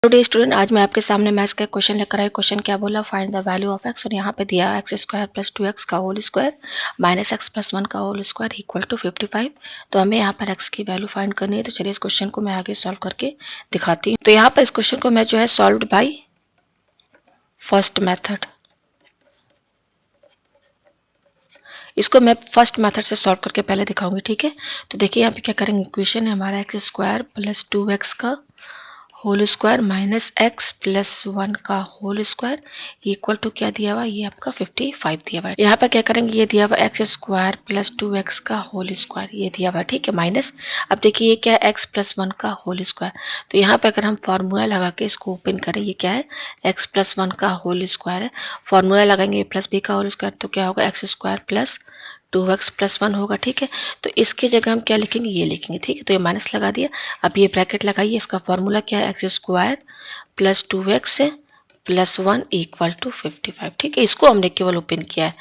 Today student, आज मैं आपके सामने मैथ्स का क्वेश्चन लेकर आई। क्वेश्चन क्या बोला, find the value of x, और यहाँ पे दिया एक्स स्क्वायर प्लस 2x का whole square minus x plus 1 का होल स्क्वायर इक्वल टू 55। तो हमें यहाँ पर एक्स की वैल्यू फाइंड करनी है। तो चलिए इस क्वेश्चन को मैं आगे सॉल्व करके दिखाती हूँ। तो यहाँ पर इस क्वेश्चन को मैं जो है सॉल्व बाई फर्स्ट मेथड, इसको मैं फर्स्ट मेथड से सॉल्व करके पहले दिखाऊंगी, ठीक है। तो देखिए यहाँ पे क्या करेंगे, इक्वेशन है हमारा एक्स स्क्वायर प्लस 2x का whole square minus x plus 1 का होल स्क्वायर इक्वल टू क्या दिया हुआ, ये आपका 55 दिया हुआ है। यहाँ पर क्या करेंगे, ये दिया हुआ एक्स स्क्वायर प्लस 2x का होल स्क्वायर, ये दिया हुआ, ठीक है, माइनस। अब देखिए ये क्या है, एक्स प्लस 1 का होल स्क्वायर। तो यहाँ पे अगर हम फार्मूला लगा के इसको ओपन करें, ये क्या है, एक्स प्लस 1 का होल स्क्वायर है। फार्मूला लगाएंगे प्लस बी का होल स्क्वायर, तो क्या होगा, x square plus 2x plus 1 होगा, ठीक है। तो इसके जगह हम क्या लिखेंगे, ये लिखेंगे, ठीक है। तो ये माइनस लगा दिया। अब ये ब्रैकेट लगाइए, इसका फॉर्मूला क्या है, x square plus 2x plus 1 equal to 55, ठीक है। इसको हमने केवल ओपन किया है,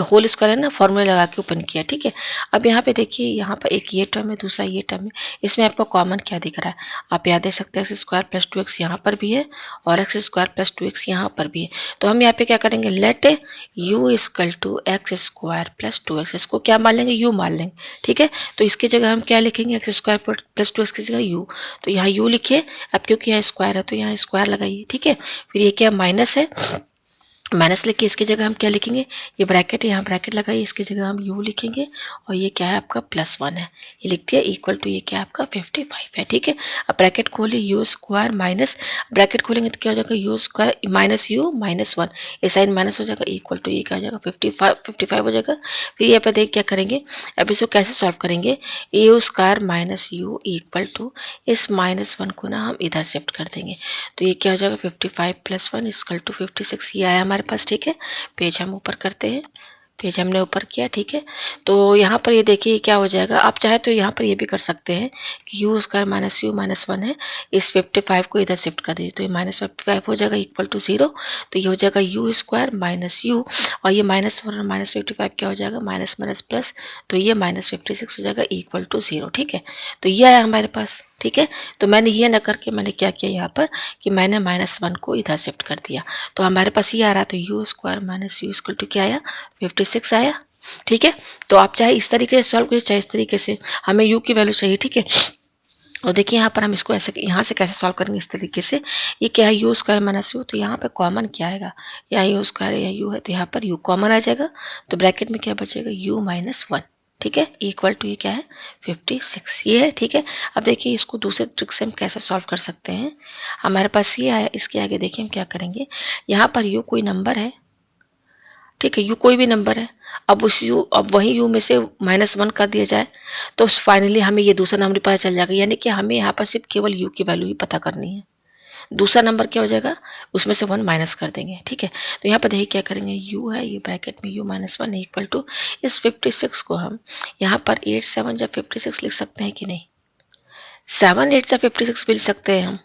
होल स्क्वायर है ना, फॉर्मूला लगा के ओपन किया, ठीक है। अब यहाँ पे देखिए, यहाँ पर एक ये टर्म है, दूसरा ये टर्म है। इसमें आपको कॉमन क्या दिख रहा है, आप याद दे सकते हैं, एक्स स्क्वायर प्लस 2x यहाँ पर भी है और एक्स स्क्वायर प्लस 2x यहाँ पर भी है। तो हम यहाँ पे क्या करेंगे, let u equal to x square plus 2x, इसको क्या मान लेंगे, u मान लेंगे, ठीक है। तो इसकी जगह हम क्या लिखेंगे, एक्स स्क्वायर प्लस 2x की जगह u। तो यहाँ u लिखिए। अब क्योंकि यहाँ स्क्वायर है तो यहाँ स्क्वायर लगाइए, ठीक है। फिर ये क्या, माइनस है, माइनस लिख के इसकी जगह हम क्या लिखेंगे, ये ब्रैकेट है, यहाँ ब्रैकेट लगाइए, इसकी जगह हम u लिखेंगे और ये क्या है आपका प्लस 1 है, ये लिख दिया, इक्वल टू ये क्या है आपका 55 है, ठीक है। अब ब्रैकेट खोलिए, यू स्क्वायर माइनस, ब्रैकेट खोलेंगे तो क्या हो जाएगा, you square minus you minus 1, ये साइन माइनस हो जाएगा, इक्वल टू ये क्या हो जाएगा 55 हो जाएगा। फिर यहाँ पे देख क्या करेंगे, अब इसको कैसे सॉल्व करेंगे, u square minus u equal to इस माइनस 1 को ना हम इधर शिफ्ट कर देंगे। तो ये क्या हो जाएगा, 55 प्लस 1 इक्वल टू 56, ये आया हमारे पास, ठीक है। पेज हम ऊपर करते हैं, पेज हमने ऊपर किया, ठीक है। तो यहाँ पर ये देखिए क्या हो जाएगा, आप चाहे तो यहाँ पर ये भी कर सकते हैं कि you square minus you minus 1 है, इस 55 को इधर शिफ्ट कर दीजिए, तो ये माइनस 55 हो जाएगा इक्वल टू 0। तो ये हो जाएगा यू स्क्वायर माइनस यू, और ये माइनस 1 और माइनस 55 क्या हो जाएगा, माइनस माइनस प्लस, तो ये माइनस 56 हो जाएगा इक्वल टू 0, ठीक है। तो ये आया हमारे पास, ठीक है। तो मैंने ये ना करके मैंने क्या किया यहाँ पर कि मैंने माइनस 1 को इधर शिफ्ट कर दिया, तो हमारे पास ये आ रहा है, तो u square minus u equal to क्या आया, 56 आया, ठीक है। तो आप चाहे इस तरीके से सॉल्व करिए, चाहे इस तरीके से, हमें यू की वैल्यू चाहिए, ठीक है। और देखिए यहाँ पर हम इसको ऐसे, यहाँ से कैसे सॉल्व करेंगे, इस तरीके से, ये क्या है, यू स्क्वायर माइनस यू, तो यहाँ पे कॉमन क्या आएगा, यहाँ यू स्क्वायर है, यहाँ यू है, तो यहाँ पर यू कॉमन आ जाएगा, तो ब्रैकेट में क्या बचेगा, यू माइनस 1, ठीक है, इक्वल टू ये क्या है 56, ये है, ठीक है। अब देखिए इसको दूसरे ट्रिक से हम कैसे सॉल्व कर सकते हैं, हमारे पास ये आया, इसके आगे देखिए हम क्या करेंगे, यहाँ पर यू कोई नंबर है, ठीक है, यू कोई भी नंबर है। अब उस यू, अब वही यू में से माइनस 1 कर दिया जाए तो फाइनली हमें ये दूसरा नंबर पता चल जाएगा, यानी कि हमें यहाँ पर सिर्फ केवल यू की वैल्यू ही पता करनी है। दूसरा नंबर क्या हो जाएगा, उसमें से 1 माइनस कर देंगे, ठीक है। तो यहाँ पर देखिए क्या करेंगे, यू है, ये ब्रैकेट में यू माइनस 1 इक्वल टू इस 56 को हम यहाँ पर 8 7 जा 56 लिख सकते हैं कि नहीं, 7 8 जा 56 भी लिख सकते हैं हम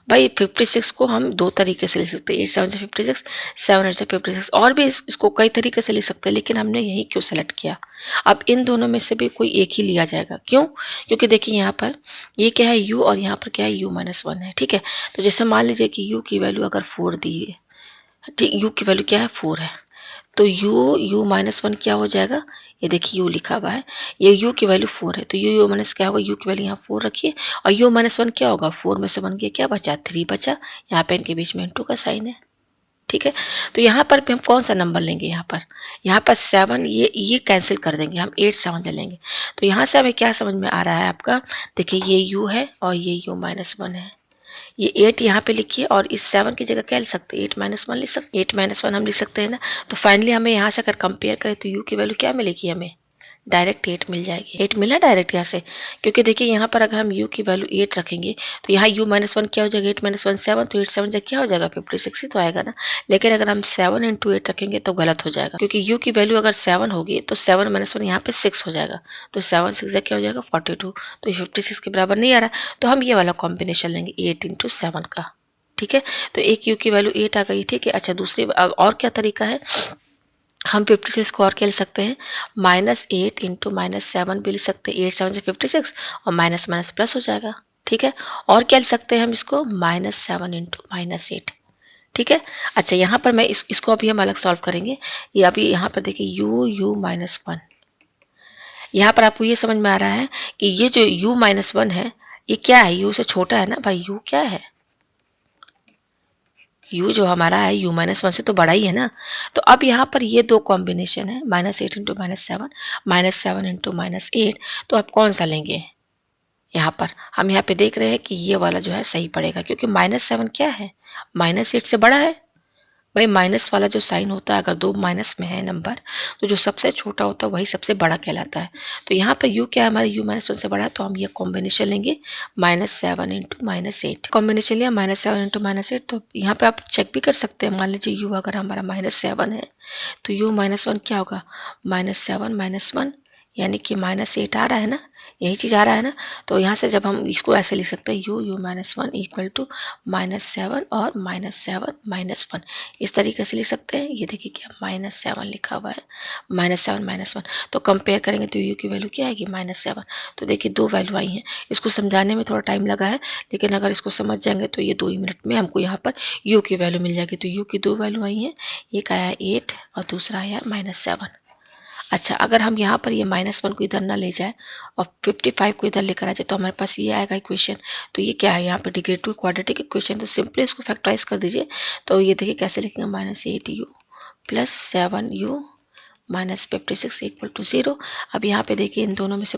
भाई। 56 को हम दो तरीके से लिख सकते हैं, 8 7 से 56, 7 8 से 56, और भी इसको कई तरीके से लिख सकते हैं, लेकिन हमने यही क्यों सेलेक्ट किया। अब इन दोनों में से भी कोई एक ही लिया जाएगा, क्यों, क्योंकि देखिए यहाँ पर ये क्या है यू, और यहाँ पर क्या है यू माइनस 1 है, ठीक है। तो जैसे मान लीजिए कि यू की वैल्यू अगर 4 दी है, ठीक, यू की वैल्यू क्या है 4 है, तो यू माइनस 1 क्या हो जाएगा, ये देखिए यू लिखा हुआ है, ये यू की वैल्यू 4 है, तो यू माइनस क्या होगा, यू की वैल्यू यहाँ 4 रखिए, और यू माइनस 1 क्या होगा, 4 में से 1 गया क्या बचा, 3 बचा, यहाँ पे इनके बीच में इंटू का साइन है, ठीक है। तो यहाँ पर भी हम कौन सा नंबर लेंगे, यहाँ पर 7, ये कैंसिल कर देंगे, हम 8 7 लेंगे। तो यहाँ से हमें क्या समझ में आ रहा है आपका, देखिए ये यू है और ये यू माइनस 1 है, ये 8 यहाँ पे लिखिए, और इस 7 की जगह क्या लिख सकते हैं, 8 माइनस 1 लिख सकते, 8 माइनस 1 हम लिख सकते हैं ना। तो फाइनली हमें यहाँ से अगर कंपेयर करें तो यू की वैल्यू क्या मिलेगी, हमें डायरेक्ट 8 मिल जाएगी, 8 मिला डायरेक्ट यहाँ से, क्योंकि देखिए यहाँ पर अगर हम u की वैल्यू 8 रखेंगे तो यहाँ u माइनस 1 क्या हो जाएगा, 8 माइनस 1 7, तो 8 7 जा क्या हो जाएगा 56 ही तो आएगा ना। लेकिन अगर हम 7 इंटू 8 रखेंगे तो गलत हो जाएगा, क्योंकि u की वैल्यू अगर 7 होगी तो 7 माइनस 1 यहाँ पे 6 हो जाएगा, तो 7 6 जा क्या हो जाएगा 42, तो 56 के बराबर नहीं आ रहा, तो हम ये वाला कॉम्बिनेशन लेंगे 8 इंटू 7 का, ठीक है। तो एक u की वैल्यू 8 आ गई, ठीक है। अच्छा दूसरी और क्या तरीका है, हम 56 को और क्या लिख सकते हैं, -8 इंटू -7 भी लिख सकते हैं, 8 7 से 56, और माइनस माइनस प्लस हो जाएगा, ठीक है। और क्या लिख सकते हैं हम इसको, -7 इंटू -8, ठीक है। अच्छा यहाँ पर मैं इसको अभी हम अलग सॉल्व करेंगे। ये अभी यहाँ पर देखिए u-1, यहाँ पर आपको ये समझ में आ रहा है कि ये जो u-1 है ये क्या है, u से छोटा है ना भाई, u क्या है, u जो हमारा है u-1 से तो बड़ा ही है ना। तो अब यहाँ पर ये दो कॉम्बिनेशन है, -8 इंटू -7, -7 इंटू -8, तो आप कौन सा लेंगे। यहाँ पर हम यहाँ पे देख रहे हैं कि ये वाला जो है सही पड़ेगा, क्योंकि -7 क्या है, -8 से बड़ा है। भाई माइनस वाला जो साइन होता है, अगर दो माइनस में है नंबर, तो जो सबसे छोटा होता है वही सबसे बड़ा कहलाता है। तो यहाँ पर u क्या है हमारा, u-1 से बड़ा है, तो हम ये कॉम्बिनेशन लेंगे -7 इंटू -8, कॉम्बिनेशन लिया -7 इंटू -8। तो यहाँ पे आप चेक भी कर सकते हैं, मान लीजिए u अगर हमारा -7 है तो u-1 क्या होगा, -7 -1, यानी कि -8 आ रहा है ना, यही चीज़ आ रहा है ना। तो यहाँ से जब हम इसको ऐसे लिख सकते हैं u-1 इक्वल टू -7 और -7 -1, इस तरीके से लिख सकते हैं। ये देखिए क्या -7 लिखा हुआ है, -7 -1, तो कंपेयर करेंगे तो u की वैल्यू क्या आएगी, -7। तो देखिए दो वैल्यू आई हैं। इसको समझाने में थोड़ा टाइम लगा है, लेकिन अगर इसको समझ जाएंगे तो ये 2 ही मिनट में हमको यहाँ पर u की वैल्यू मिल जाएगी। तो u की दो वैल्यू आई हैं, एक आया 8 और दूसरा आया -7। अच्छा अगर हम यहाँ पर ये -1 को इधर ना ले जाए और 55 को इधर लेकर आ जाए, तो हमारे पास ये आएगा इक्वेशन। तो ये क्या है, यहाँ पे डिग्री 2 क्वाड्रेटिक इक्वेशन, तो सिंपली इसको फैक्टराइज कर दीजिए। तो ये देखिए कैसे लिखेंगे, -8u plus 7u minus 56 equal to 0। अब यहाँ पे देखिए इन दोनों में से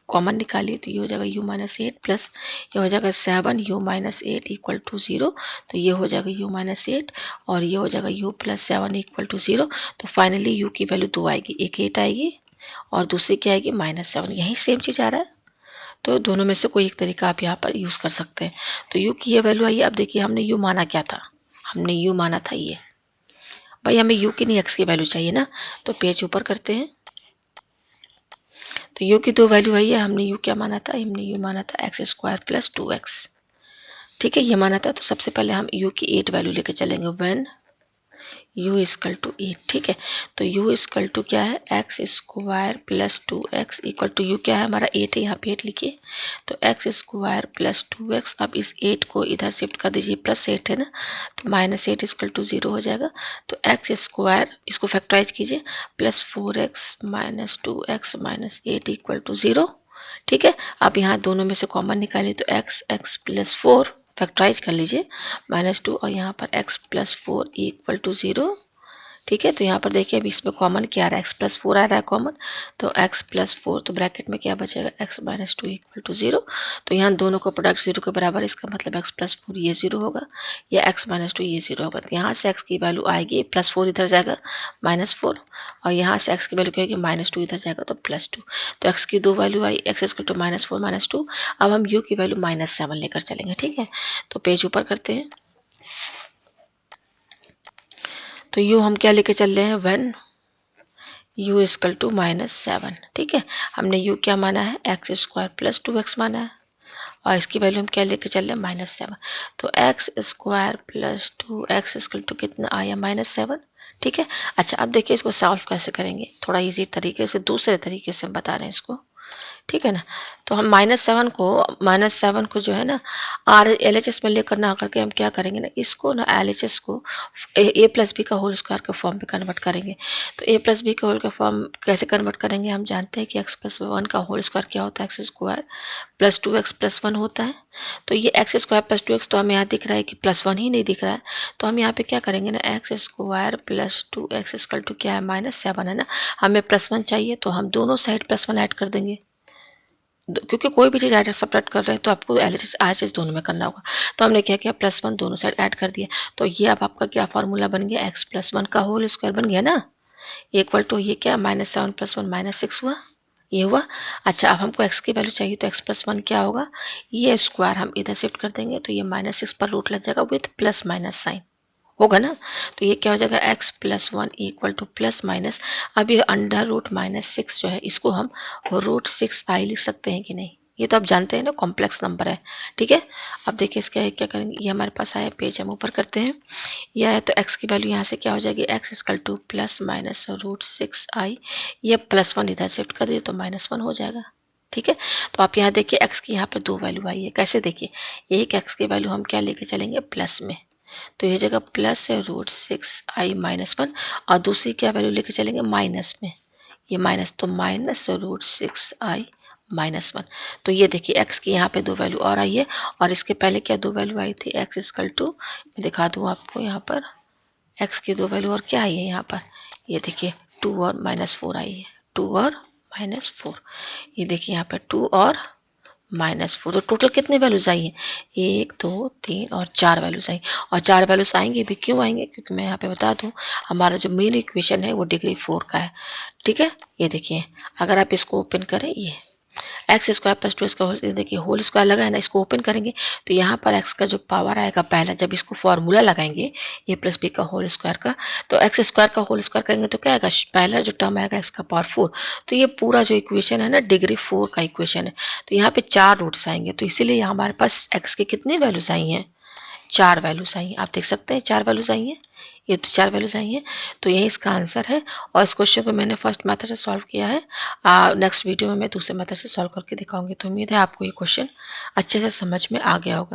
कॉमन निकालिए, तो ये हो जाएगा u-8 प्लस ये हो जाएगा 7u-8 इक्वल टू 0। तो ये हो जाएगा u-8 और ये हो जाएगा u प्लस 7 इक्वल टू 0। तो फाइनली u की वैल्यू 2 आएगी, एक 8 आएगी और दूसरी क्या आएगी, -7। यही सेम चीज़ आ रहा है। तो दोनों में से कोई एक तरीका आप यहाँ पर यूज़ कर सकते हैं। तो u की ये वैल्यू आई है। अब देखिए हमने u माना क्या था, हमने u माना था ये, भाई हमें u की नहीं x की वैल्यू चाहिए ना। तो पेज ऊपर करते हैं। तो u की दो वैल्यू आई है, हमने u क्या माना था, हमने u माना था x² प्लस 2x, ठीक है, ये माना था। तो सबसे पहले हम u की 8 वैल्यू लेके चलेंगे, व्हेन u इक्वल टू 8, ठीक है। तो u इक्वल टू क्या है, x² plus 2x equal to u क्या है हमारा 8 है, यहाँ पे 8 लिखिए। तो x² प्लस 2x, अब इस 8 को इधर शिफ्ट कर दीजिए, +8 है ना, तो -8 इक्वल टू 0 हो जाएगा। तो x², इसको फैक्टराइज कीजिए, +4x minus 2x minus 8 equal to 0, ठीक है। अब यहाँ दोनों में से कॉमन निकालिए, तो x प्लस 4 फैक्टराइज कर लीजिए, -2 और यहाँ पर x प्लस 4 इक्वल टू 0, ठीक है। तो यहाँ पर देखिए अभी इसमें कॉमन क्या आ रहा है, x प्लस 4 आ रहा है कॉमन, तो x प्लस 4, तो ब्रैकेट में क्या बचेगा, x माइनस 2 इक्वल टू 0। तो यहाँ दोनों का प्रोडक्ट 0 के बराबर, इसका मतलब x प्लस 4 ये 0 होगा या x माइनस 2 ये 0 होगा। तो यहाँ से x की वैल्यू आएगी +4 इधर जाएगा -4, और यहाँ से x की वैल्यू क्या होगी, -2 इधर जाएगा तो +2। तो x की दो वैल्यू आई, x इक्वल टू -4 -2। अब हम u की वैल्यू -7 लेकर चलेंगे, ठीक है। तो पेज ऊपर करते हैं। तो u हम क्या लेके चल रहे हैं, व्हेन u इक्वल टू -7, ठीक है। हमने u क्या माना है, x² प्लस 2x माना है, और इसकी वैल्यू हम क्या लेके चल रहे हैं, -7। तो x² plus 2x equal to कितना आया, -7, ठीक है। अच्छा अब देखिए इसको सॉल्व कैसे करेंगे, थोड़ा इजी तरीके से, दूसरे तरीके से हम बता रहे हैं इसको, ठीक है ना। तो हम -7 को जो है ना LHS में लेकर ना आकर के हम क्या करेंगे ना, इसको ना LHS को a प्लस बी का होल स्क्वायर के फॉर्म पे कन्वर्ट करेंगे। तो a प्लस बी का होल का फॉर्म कैसे कन्वर्ट करेंगे, हम जानते हैं कि x प्लस 1 का होल स्क्वायर क्या होता है, x² प्लस 2x प्लस 1 होता है। तो ये x² प्लस 2x तो हमें यहाँ दिख रहा है कि +1 ही नहीं दिख रहा है। तो हम यहाँ पे क्या करेंगे ना, x² plus 2x equal to क्या है, -7 है ना, हमें +1 चाहिए, तो हम दोनों साइड +1 ऐड कर देंगे, क्योंकि कोई भी चीज़ ऐड सब्ट्रैक्ट कर रहे हैं तो आपको LHS RHS दोनों में करना होगा। तो हमने क्या किया, +1 दोनों साइड ऐड कर दिया। तो ये अब आपका क्या फार्मूला बन गया, x प्लस 1 का होल स्क्वायर बन गया ना, इक्वल टू ये क्या, -7 + 1 -6 हुआ, ये हुआ। अच्छा अब हमको x की वैल्यू चाहिए, तो x प्लस 1 क्या होगा, ये स्क्वायर हम इधर शिफ्ट कर देंगे, तो ये -6 पर रूट लग जाएगा विथ प्लस माइनस साइन, होगा ना। तो ये क्या हो जाएगा, x plus 1 equal two plus minus, अब ये √-6 जो है इसको हम √6i लिख सकते हैं कि नहीं, ये तो आप जानते हैं ना कॉम्प्लेक्स नंबर है, ठीक है। अब देखिए इसका क्या करेंगे, ये हमारे पास आया, पेज हम ऊपर करते हैं। ये आया, तो x की वैल्यू यहाँ से क्या हो जाएगी, x equal two plus minus √6i, ये +1 इधर शिफ्ट कर दिए तो -1 हो जाएगा, ठीक है। तो आप यहाँ देखिए एक्स की यहाँ पे 2 वैल्यू आई है। कैसे देखिए, एक एक्स की वैल्यू हम क्या लेके चलेंगे प्लस में, तो ये जगह प्लस है √6i-1 और दूसरी क्या वैल्यू लेके चलेंगे माइनस में, ये माइनस, तो माइनस √6i-1। तो ये देखिए एक्स की यहाँ पे 2 वैल्यू और आई है और इसके पहले क्या 2 वैल्यू आई थी, एक्स इक्वल टू, मैं दिखा दूँ आपको यहाँ पर, एक्स की 2 वैल्यू और क्या आई है यहाँ पर, ये देखिए 2 और -4 आई है, 2 और -4, ये देखिए यहाँ पर 2 और -4, तो टोटल कितने वैल्यूज आई हैं, 1 2 3 और 4 वैल्यूज आई। और 4 वैल्यूज आएंगे भी, क्यों आएंगे, क्योंकि मैं यहाँ पे बता दूँ हमारा जो मेन इक्वेशन है वो डिग्री 4 का है। ठीक है, ये देखिए अगर आप इसको ओपन करें, ये एक्स स्क्वायर प्लस 2 इसका देखिए होल स्क्वायर लगा है ना, इसको ओपन करेंगे तो यहाँ पर एक्स का जो पावर आएगा पहला, जब इसको फॉर्मूला लगाएंगे ए प्लस बी का होल स्क्वायर का, तो एक्स स्क्वायर का होल स्क्वायर करेंगे तो क्या आएगा, पहला जो टर्म आएगा एक्स का पावर 4। तो ये पूरा जो इक्वेशन है ना डिग्री 4 का इक्वेशन है। तो यहाँ पे 4 रूट्स आएंगे, तो इसीलिए हमारे पास एक्स के कितने वैल्यूज आई हैं, 4 वैल्यूज आई हैं। आप देख सकते हैं 4 वैल्यूज आई हैं, ये तो 4 वैल्यूज आई हैं। तो यही इसका आंसर है और इस क्वेश्चन को मैंने फर्स्ट मेथड से सॉल्व किया है। नेक्स्ट वीडियो में मैं दूसरे मेथड से सॉल्व करके दिखाऊंगी। तो उम्मीद है आपको ये क्वेश्चन अच्छे से समझ में आ गया होगा।